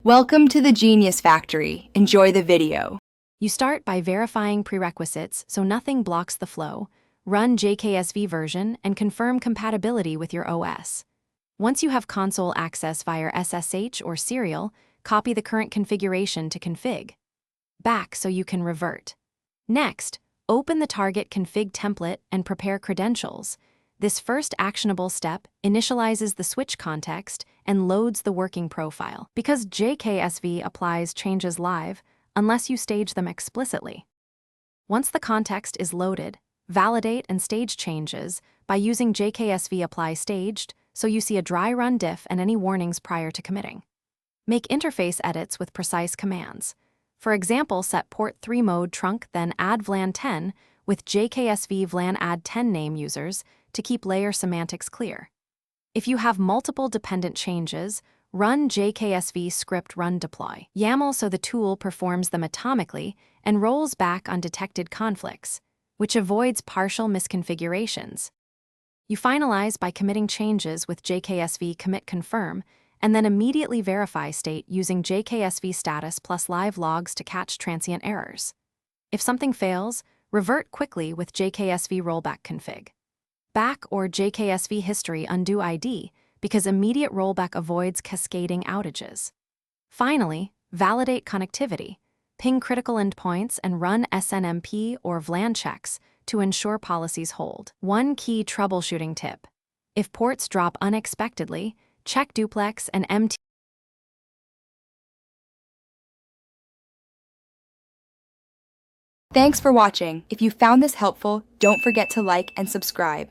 Welcome to the Genius Factory. Enjoy the video. You start by verifying prerequisites so nothing blocks the flow, run JKSV version, and confirm compatibility with your OS. Once you have console access via SSH or serial, copy the current configuration to config. Back so you can revert. Next, open the target config template and prepare credentials. This first actionable step initializes the switch context and loads the working profile, because JKSV applies changes live unless you stage them explicitly. Once the context is loaded, validate and stage changes by using JKSV apply staged so you see a dry run diff and any warnings prior to committing. Make interface edits with precise commands. For example, set port 3 mode trunk, then add VLAN 10 with JKSV VLAN add 10 name users to keep layer semantics clear. If you have multiple dependent changes, run JKSV script run deploy YAML so the tool performs them atomically and rolls back on detected conflicts, which avoids partial misconfigurations. You finalize by committing changes with JKSV commit confirm, and then immediately verify state using JKSV status plus live logs to catch transient errors. If something fails, revert quickly with JKSV rollback config. Back or JKSV history undo ID, because immediate rollback avoids cascading outages. Finally, validate connectivity. Ping critical endpoints and run SNMP or VLAN checks to ensure policies hold. One key troubleshooting tip: if ports drop unexpectedly, check duplex and MT. Thanks for watching. If you found this helpful, don't forget to like and subscribe.